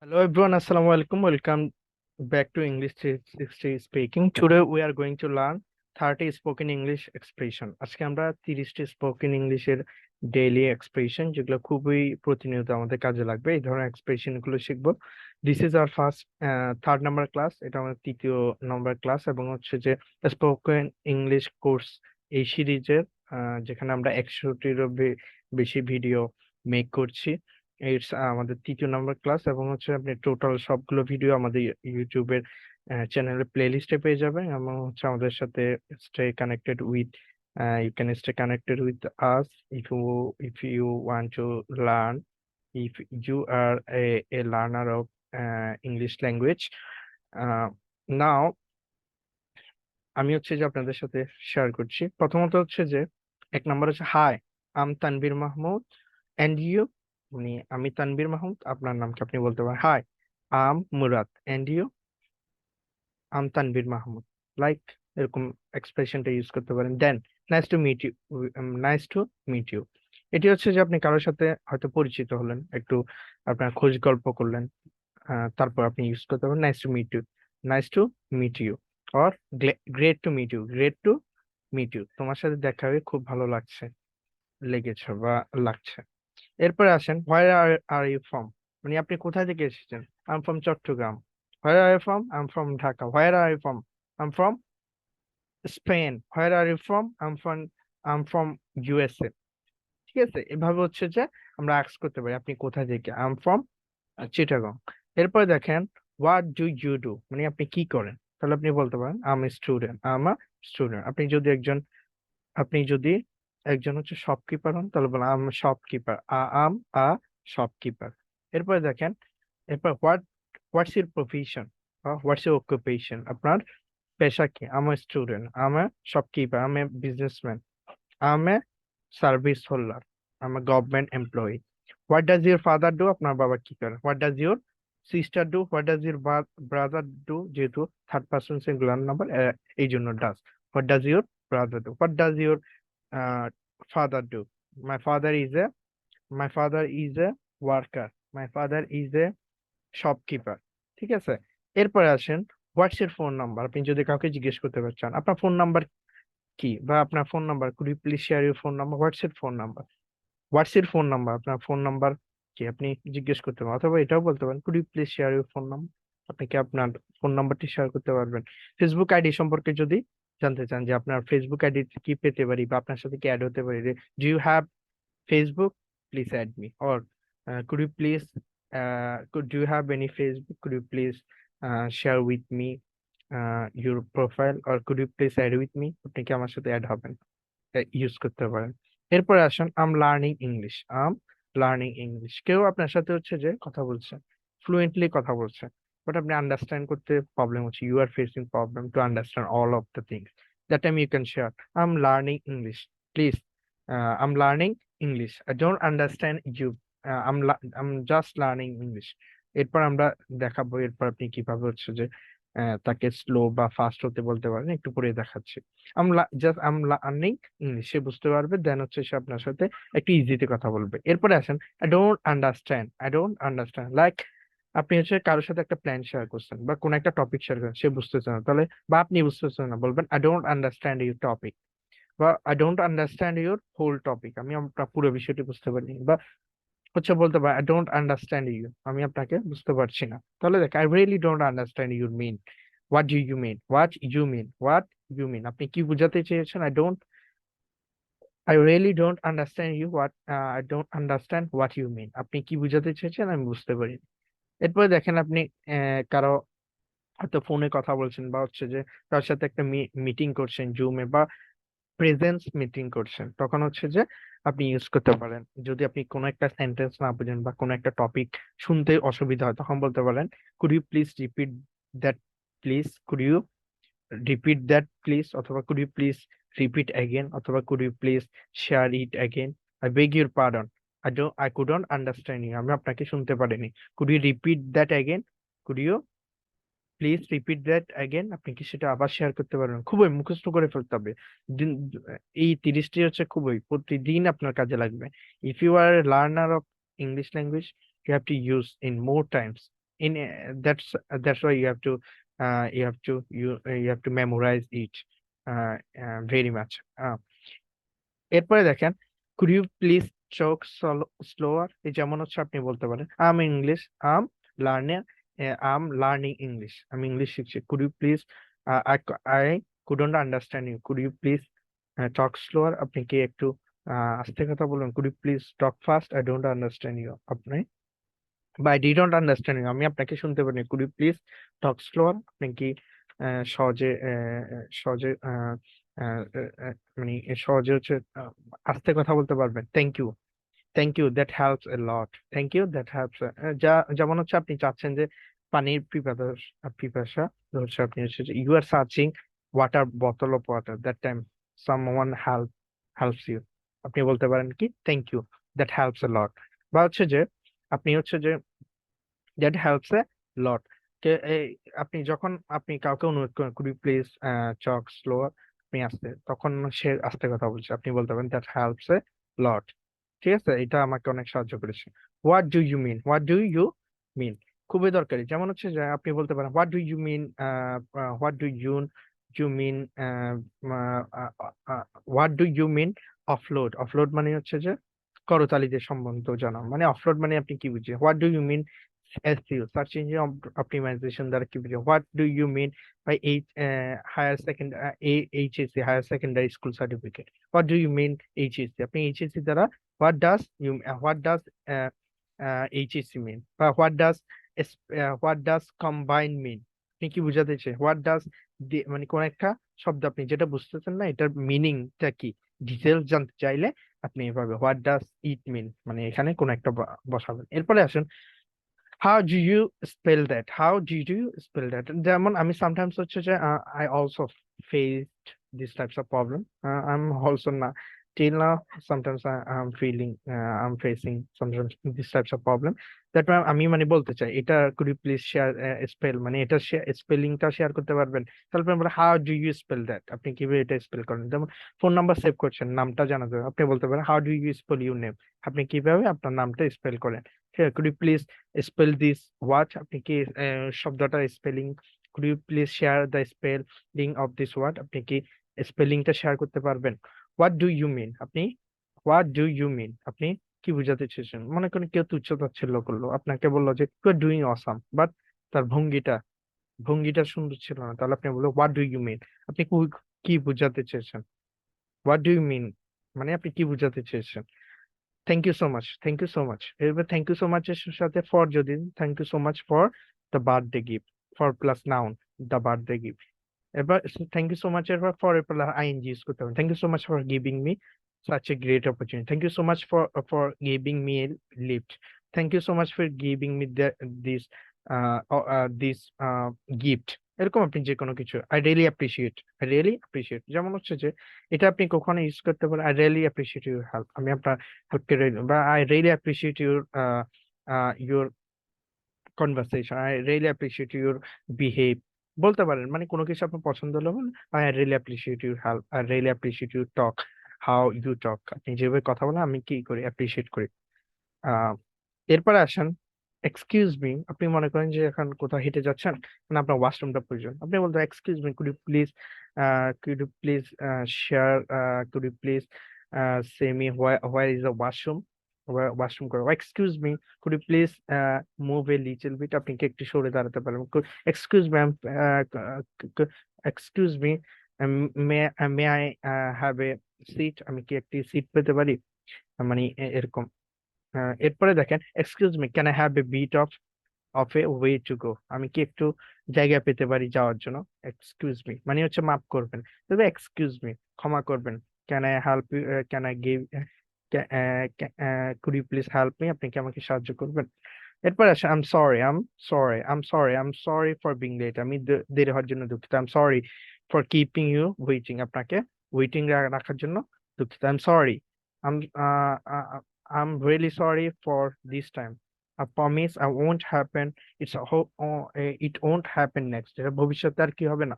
Hello everyone, Assalamu alaikum. Welcome back to English 360 speaking. Today we are going to learn 30 spoken English expression. আজকে আমরা 30টি spoken ইংলিশের daily expression যেগুলো খুবই প্রতিনিয়ত আমাদের কাজে লাগবে এই ধরনের এক্সপ্রেশন গুলো শিখবো। This is our first third number class. এটা আমাদের তৃতীয় নম্বর ক্লাস এবং হচ্ছে যে স্পোকেন ইংলিশ কোর্স এই সিরিজের যেখানে আমরা 100টিরও বেশি ভিডিও মেক করছি। ইটস আমাদের তৃতীয় নাম্বার ক্লাস এবং হচ্ছে আপনি টোটাল সবগুলো ভিডিও আমাদের ইউটিউবের চ্যানেলের প্লে লিস্টে পেয়ে যাবেন এবং হচ্ছে আমাদের সাথে stay connected with you can stay connected with us if you want to learn, if you are a learner of English language. Now আমি হচ্ছে যে আপনাদের সাথে শেয়ার করছি। প্রথমত হচ্ছে যে এক নম্বর হচ্ছে hi, I'm Tanvir Mahmud and you. মানে আমি তানভীর মাহমুদ, আপনার নাম কি আপনি বলতে পারেন hi I'm Murad and you. I'm Tanvir Mahmud, like এরকম এক্সপ্রেশনটা ইউজ করতে পারেন। Then nice to meet you, nice to meet you. এটি হচ্ছে যে আপনি কারোর সাথে হয়তো পরিচিত হলেন, একটু আপনার খোঁজ গল্প করলেন, তারপর আপনি ইউজ করতে পারেন nice to meet you, nice to meet you. Or great to meet you, great to meet you, তোমার সাথে দেখা হয়ে খুব ভালো লাগছে, লেগেছে বা লাগছে। এরপরে আসেন হোয়ার আর ইউ ফ্রম, মানে আপনি কোথা থেকে এসেছেন। I am from Chittagong. Where are you from, I am from Dhaka. Where are you from, I am from Spain. Where are you from, I am from USA. ঠিক আছে, এভাবে হচ্ছে যে আমরা আস্ক করতে পারি আপনি কোথা থেকে। I am from Chittagong. এরপরে দেখেন হোয়াট ডু ইউ ডু, মানে আপনি কি করেন। তাহলে আপনি বলতে পারেন I am student, I am a student. আপনি যদি একজন হচ্ছে শপকিপার হন তাহলে বলেন I am shopkeeper, I am a shopkeeper. এরপরে দেখেন, এরপর what's your profession, what's your occupation, আপনার পেশা কি। I am a student, I am A shopkeeper, I am a businessman, I am a service holder, I am a government employee. What does your father do, আপনার বাবা কি করেন। What does your sister do, what does your brother do, যেহেতু third person singular number এই জন্য does. What does your brother do, what does your father do. My father is a, my father is a worker, my father is a shopkeeper. ঠিক আছে, এরপরে আসেন হোয়াটস এর phone number. আপনি যদি কাউকে জিজ্ঞেস করতে চান আপনার ফোন নাম্বার কি বা আপনার phone number, could you please share your phone number. What's এর ফোন নাম্বার, হোয়াটস এর ফোন নাম্বার, আপনার ফোন নাম্বার কি আপনি জিজ্ঞেস করতে পারেন। অথবা এটাও বলতে পারেন could you please share your phone number, আপনি কি আপনার ফোন নাম্বারটি শেয়ার করতে পারবেন। ফেসবুক আইডি সম্পর্কে যদি জানতে চান যে আপনার ফেসবুক আইডি কি পেতে পারি বা আপনার সাথে কি অ্যাড হতে পারি, do you have Facebook, please add me. Or could you please, could do you have any Facebook? Could you please share with me your profile? Or could you please add with me? আপনি কি আমার সাথে add হবেন, use করতে পারেন। এরপরে আসুন আম learning English, I'm learning English. কেউ আপনার সাথে হচ্ছে যে কথা বলছে, ফ্লুয়েন্টলি কথা বলছে, বাট আপনি আন্ডারস্ট্যান্ড করতে প্রবলেম হচ্ছে, you are facing problem to understand all of the things. That time you can share I'm learning English, please I'm learning English, I don't understand you, I'm just learning English. এরপর আমরা দেখাবো এরপর আপনি কিভাবে হচ্ছে যে তাকে স্লো বা ফাস্ট হতে বলতে পারেন, একটু পরে দেখাচ্ছি। জাস্ট আম লার্নিং ইংলিশ, সে বুঝতে পারবে, দেন হচ্ছে সে আপনার সাথে একটু ইজিতে কথা বলবে। এরপরে আসেন I don't understand, I don't understand, like আপনি হচ্ছে কারোর সাথে একটা প্ল্যান শেয়ার করছেন বা কোন একটা টপিক শেয়ার করেন, সে বুঝতেছে না, তাহলে বা আপনি বুঝতেছেন না, বলবেন I don't understand your topic, বা I don't understand your whole topic, আমি আপনার পুরো বিষয়টি বুঝতে পারিনি। বা হচ্ছে বলতে পারে আই ডোন্ট আন্ডারস্ট্যান্ড ইউ, আমি আপনাকে বুঝতে পারছি না। তাহলে দেখ I really don't understand your mean, what do you mean, what you mean, what you mean, আপনি কি বোঝাতে চেয়েছেন। I really don't understand you, what I don't understand what you mean, আপনি কি বোঝাতে চেয়েছেন আমি বুঝতে পারি। এরপরে দেখেন আপনি কারো হয়তো ফোনে কথা বলছেন বা হচ্ছে যে তার সাথে একটা মিটিং করছেন জুমে বা প্রেজেন্স মিটিং করছেন, তখন হচ্ছে যে আপনি ইউজ করতে পারেন। যদি আপনি কোনো একটা সেন্টেন্স না বুঝেন বা কোনো একটা টপিক শুনতে অসুবিধা হয়, তখন বলতে পারেন could you please repeat that, please could you repeat that please, অথবা could you please repeat again, অথবা could you please share it again, I beg your pardon, I couldn't understand you, আমি আপনাকে শুনতে পারিনি, could you repeat that again, could you please repeat that again, আপনি কি সেটা আবার শেয়ার করতে পারবেন। খুবই মুখস্থ করে ফেলতে হবে। দিন, এই 30টি হচ্ছে খুবই প্রতিদিন আপনার কাজে লাগবে। If you are learner of English language, you have to use in more times in that's why you have to memorize it very much. এরপরে দেখেন, could you please talk slower, এই যেমন হচ্ছে আপনি বলতে পারেন I'm English, I'm learning, English, আমি English শিখছি। Could you please, I I couldn't understand you, could you please talk slower, আপনি কি একটু আস্তে কথা বলুন। Could you please talk fast, I don't understand you, আপনি বা আই ডিডন্ট আন্ডারস্ট্যান্ড ইউ, আমি আপনাকে শুনতে পারিনি। Could you please talk slower, আপনি কি সহজে সহজে মানে সহজে হচ্ছে আস্তে কথা বলতে পারবেন। Thank you that helps a lot, thank you that helps, যা যেমন হচ্ছে আপনি চাচ্ছেন যে পানির পিপাসা হচ্ছে, আপনি হচ্ছে you are searching water, bottle of water, that time someone helps you, আপনি বলতে পারেন কি thank you that helps a lot. বা হচ্ছে যে আপনি হচ্ছে যে দ্যাট হেল্পস এ লট, আপনি যখন আপনি কাউকে অনুরোধ করেন could you please talk slower, আপনি আস্তে, তখন সে আস্তে কথা বলছে, আপনি বলতে পারেন দ্যাট হেল্পস এ লট। ঠিক আছে, এটা আমাকে অনেক সাহায্য করেছে। What do you mean, what do you mean, খুবই দরকারি। যেমন হচ্ছে যে আপনি বলতে পারেন what do you mean, what do you you mean, what do you mean offload, offload মানে হচ্ছে যে করতালিতে সম্বন্ধ জানা, মানে অফলোড মানে আপনি কি বুঝেন। What do you mean SEO, search engine optimisation দ্বারা কি বুঝো। What do you mean by higher second HSC, higher secondary school certificate, what do you mean HSC, আপনি HSC দ্বারা হোয়াট ডাজ HSC মিন, বা হোয়াট ডাজ কম্বাইন মিন, আপনি কি বুঝাতে চাই। হোয়াট ডাজ, মানে কোন একটা শব্দ আপনি যেটা বুঝতেছেন না এটার মিনিংটা কি, ডিটেলস জানতে চাইলে আপনি এভাবে হোয়াট ডাজ ইট মিন, মানে এখানে কোন একটা বসাবেন। এরপরে আসেন, how do you spell that, how did you spell that, যেমন আমি sometimes হচ্ছে যে I also faced these types of problem, I'm also not till now, sometimes I'm feeling I'm facing sometimes these types of problem, that আমি মানে বলতে চাই এটা could you please share spell, মানে এটা স্পেলিংটা শেয়ার করতে পারবেন। তারপরে আমরা how do you spell that, আপনি কিভাবে এটা স্পেল করেন। যেমন ফোন নাম্বার সেভ করছেন, নামটা জানা যাবে, আপনি বলতে পারেন how do you spell your name, আপনি কিভাবে আপনার নামটা স্পেল করেন। ঠিক আছে, could you please spell this what, আপনি কি শব্দটা spelling, could you please share the spelling of this word, আপনি কি স্পেলিংটা শেয়ার করতে পারবেন। what do you mean, আপনি what do you mean, আপনি কি বোঝাতে চেয়েছেন। মনে করেন কেউ তুচ্ছ-তাচ্ছিল্য করলো, আপনাকে বললো যে you are doing awesome, but তার ভঙ্গিটা সুন্দর ছিল না, তাহলে আপনি বললো হোয়াট ডু ইউ মিন, আপনি কি বোঝাতে চেয়েছেন। হোয়াট ডু ইউ মিন মানে আপনি কি বোঝাতে চেয়েছেন। Thank you so much, thank you so much, এবার থ্যাংক ইউ সো মাচ এর সাথে ফর যদি, thank you so much for the birthday gift, for plus noun the birthday gift. এবার থ্যাংক ইউ সো মাচ এর পর for এর plus ING use করতে হবে। Thank you so much for giving me such a great opportunity, thank you so much for giving me a lift, thank you so much for giving me this this gift, এরকম আপনি যে কোনো কিছু I really appreciate, যেমন হচ্ছে যে এটা আপনি কখনো ইউজ করতে পারেন I really appreciate your help, আমি আপনার হেল্পকে বা I really appreciate your conversation, I really appreciate your behave, বলতে পারেন। মানে কোনো কিছু আপনার পছন্দ হলো, I really appreciate your help, I really appreciate your talk, how you talk, আপনি যেভাবে কথা বলেন আমি কি করি অ্যাপ্রিসিয়েট করি। আহ এরপরে আসেন এক্সকিউজ মি, আপনি মনে করেন যে এখন কোথাও হেঁটে যাচ্ছেন, মানে আপনার ওয়াশরুমটা প্রয়োজন, আপনি বলতে excuse me could you please share, could you please say me where is the washroom, washroom করে, excuse me could you please move a little bit, আপনি কি একটু সরে দাঁড়াতে পারেন। Excuse ma'am, excuse me may I have a seat, আমি কি একটি সিট পেতে পারি, মানে এরকম। এরপরে দেখেন excuse me can I have a bit of a way to go, আমি কি একটু জায়গা পেতে পারি যাওয়ার জন্য। এক্সকিউজ মি মানে হচ্ছে মাফ করবেন, তবে এক্সকিউজ মি ক্ষমা করবেন। Can I help you, can I give, could you please help me, আপনি কি আমাকে সাহায্য করবেন। এরপর আসে I'm sorry for being late, আমি দেরি হওয়ার জন্য দুঃখিত। I'm sorry for keeping you waiting, আপনাকে ওয়েটিং রাখার জন্য দুঃখিত। I'm sorry, I'm I'm really sorry for this time, I promise I won't happen, it won't happen next, এটা ভবিষ্যতে আর কি হবে না।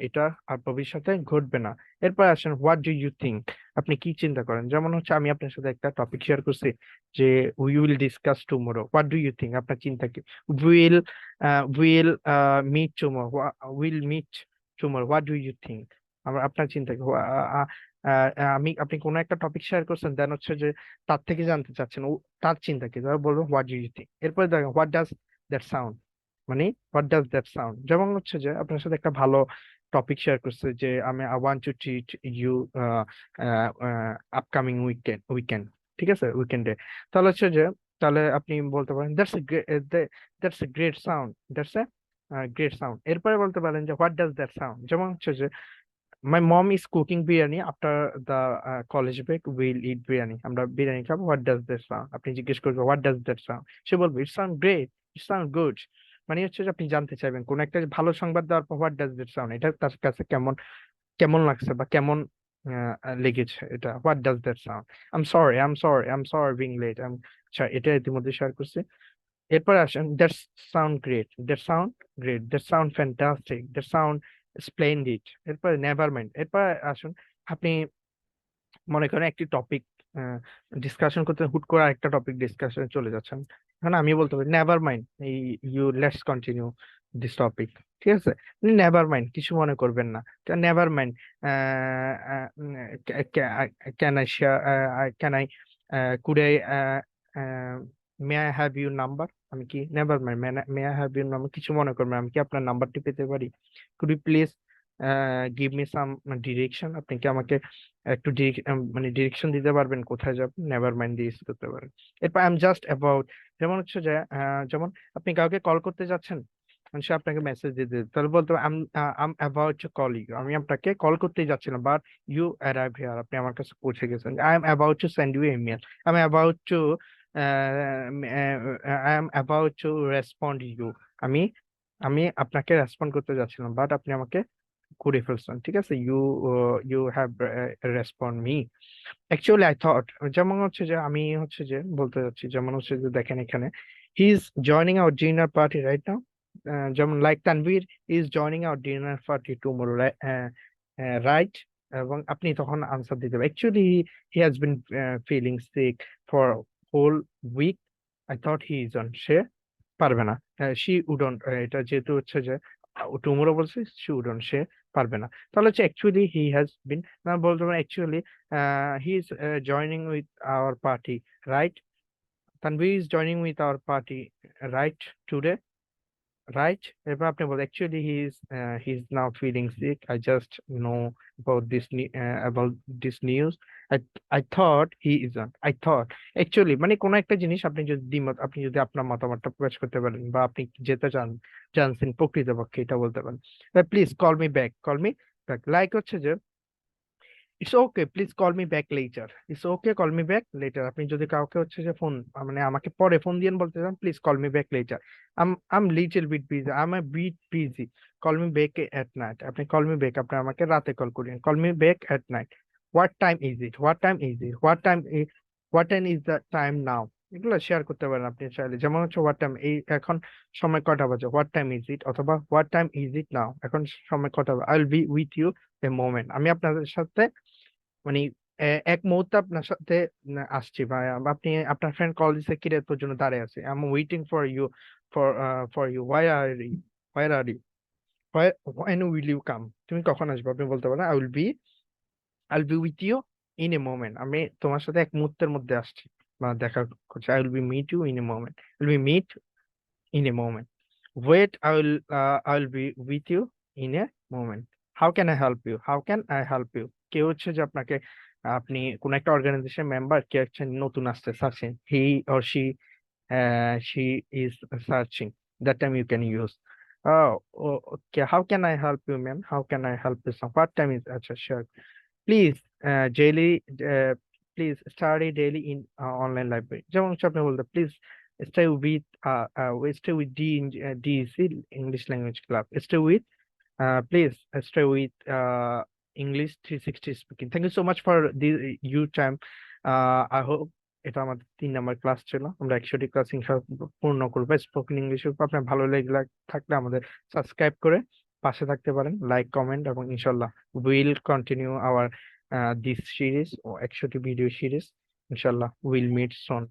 এটা আর ভবিষ্যতে ঘটবে না। এরপর আসেন হোয়াট ডু ইউ থিঙ্ক, আপনি কি চিন্তা করেন। যেমন হচ্ছে আমি আপনার সাথে একটা টপিক শেয়ার করছি যে we will discuss tomorrow, what do you think, আপনার চিন্তা কি। Will will meet tomorrow, will meet tomorrow, what do you think, আপনার চিন্তা কি। আপনি কোনো একটা টপিক শেয়ার করছেন, দেন হচ্ছে যে তার থেকে জানতে চাচ্ছেন ও তার চিন্তা কি, তাহলে বলবো হোয়াট ডু ইউ থিঙ্ক। এরপরে দেখেন হোয়াট ডাজ দ্যাট সাউন্ড, মানে হোয়াট ডাজ দ্যাট সাউন্ড। যেমন হচ্ছে যে আপনার সাথে একটা ভালো টপিক শেয়ার করছে যে আমি I want to treat you upcoming weekend, ঠিক আছে, উইকেন্ডে। তাহলে হচ্ছে যে তাহলে আপনি বলতে পারেন that's a great sound, that's a great sound. এরপরে বলতে পারেন যে হোয়াট ডাজ দ্যাট সাউন্ড, যেমন হচ্ছে যে my mom is cooking biryani after the college break, will eat biryani, আমরা বিরিয়ানি খাবো, হোয়াট ডাজ দ্যাট সাউন্ড। আপনি জিজ্ঞেস করবেন হোয়াট ডাজ দ্যাট সাউন্ড, সে বলবে ইট সাউন্ড গ্রেট, ইট সাউন্ড গুড। মানে হচ্ছে যে আপনি জানতে চাইবেন কোন একটা ভালো সংবাদ দেওয়ার পর হোয়াট ডাজ দ্যাট সাউন্ড, এটা তার কাছে কেমন কেমন লাগছে বা কেমন লেগেছে এটা, what does that sound. I am sorry being late, এটা ইতিমধ্যে শেয়ার করছি। এরপর আসেন that's sound great, that sound great, that sound fantastic, that sound splendid. এরপর নেভার মাইন্ড। এরপর আসুন আপনি মনে করেন একটি টপিক ডিসকাশন করতে হুট করে আরেকটা টপিক ডিসকাশনে চলে যাচ্ছেন, এখন আমি বলতে পারি নেভার মাইন্ড, এই you let's continue this topic, ঠিক আছে, নেভার মাইন্ড, কিছু মনে করবেন না, never mind, can I share, can I could I may I have your number, আমি কি never mind, may I have your number, কিছু মনে করবেন আমি কি আপনার নাম্বারটি পেতে পারি, could you please give me some direction, আপনি কি আমাকে একটু মানে ডিরেকশন দিতে পারবেন কোথায় যাব, নেভার মাইন্ড দিয়ে use করতে পারেন। এরপর আই এম জাস্ট অ্যাবাউট, যেমন হচ্ছে যে যেমন আপনি কাউকে কল করতে যাচ্ছেন, সে আপনাকে মেসেজ দিয়ে দিবে, তাহলে বলতে I am about to call you, আমি আপনাকে কল করতেই যাচ্ছিলাম, বাট ইউ অ্যারাইভ হিয়ার, আপনি আমার কাছে পৌঁছে গেছেন। I am about to send you email, I am about to I am about to respond you, আমি আমি আপনাকে রেসপন্ড করতে যাচ্ছিলাম, বাট আপনি আমাকে করে ফেলছেন, ঠিক আছে, you have respond me. Actually I thought, যেমন হচ্ছে যে আমি হচ্ছে যে বলতে যাচ্ছি, যেমন হচ্ছে যে দেখেন এখানে he is joining our dinner party right now, যেমন like Tanvir is joining our dinner party tomorrow, right, এবং আপনি তখন আনসার দিতে হবে actually he has been feeling sick for whole week, I thought he is on, সে পারবে না, she wouldn't, এটা যেহেতু হচ্ছে যে টুমোরো বলছে, শি উডন্ট, সে পারবে না, তাহলে হচ্ছে অ্যাকচুয়ালি হি হ্যাজ বিন, না বলতে পারেন actually he is joining with our party right, Tanvir is joining with our party right today, right. এরপর আপনি বলেন actually he is now feeling sick, I just know about this news, I I thought he is on, I thought, actually মানে কোন একটা জিনিস আপনি যদি দ্বিমত, আপনি যদি আপনার মতামতটা প্রকাশ করতে পারেন বা আপনি যেতে জানছেন প্রকৃতপক্ষে, এটা বলতে পারেন। Please call me back, call me back, like হচ্ছে যে it's okay please call me back letter, it's okay call me back letter, আপনি যদি কাউকে হচ্ছে যে ফোন, মানে আমাকে পরে ফোন দিয়ে বলতে চান please call me back later, I'm little bit busy, I am a bit busy, call me back at night, আপনি কল মি ব্যাক, আপনি আমাকে রাতে কল করেন, call me back at night, what time is it, what time is it, what time is the time now, এগুলো share করতে পারেন আপনি চাইলে, যেমন হচ্ছে হোয়াট টাইম, এই এখন সময় কটা বাজে, হোয়াট টাইম ইজ ইট, অথবা what time is it now, এখন সময় কটা, I will be with you a moment, আমি আপনাদের সাথে মানে এক মুহূর্তে আপনার সাথে আসছি, বা আপনি আপনার ফ্রেন্ড কল দিছে কিরে তোর জন্য দাঁড়িয়ে আছে, I am waiting for you, for for you, where are you, when will you come, তুমি কখন আসবে, আপনি বলতে পারেন I will be with you in a moment, আমি তোমার সাথে এক মুহূর্তের মধ্যে আসছি বা দেখা করছি, I will be meet you in a moment, will be meet in a moment. Wait, I will be with you in a moment. How can I help you? How can I help you? কেউ হচ্ছে যে আপনাকে, আপনি কোন একটা organisation member, কে হচ্ছে নতুন আসছে, searching, he or she is searching, that time you can use okay, how can I help you ma'am, how can I help you son, what time is, acha sure, please daily, uh, please study daily in online library, যেমন হচ্ছে আপনি বলতে please stay with stay with DEC English Language Club, stay with please stay with English 360 speaking. Thank you so much for the your time. I hope এটা আমাদের 3 নম্বর class ছিল, আমরা 100টি class ইনশাআল্লাহ পূর্ণ করবো স্পোকেন ইংলিশের উপর। আপনার ভালো লেগে থাকলে আমাদের সাবস্ক্রাইব করে পাশে থাকতে পারেন, লাইক, কমেন্ট, এবং ইনশাল্লাহ will continue our this series ও 100টি ভিডিও সিরিজ। ইনশাল্লাহ উইল মিট সুন।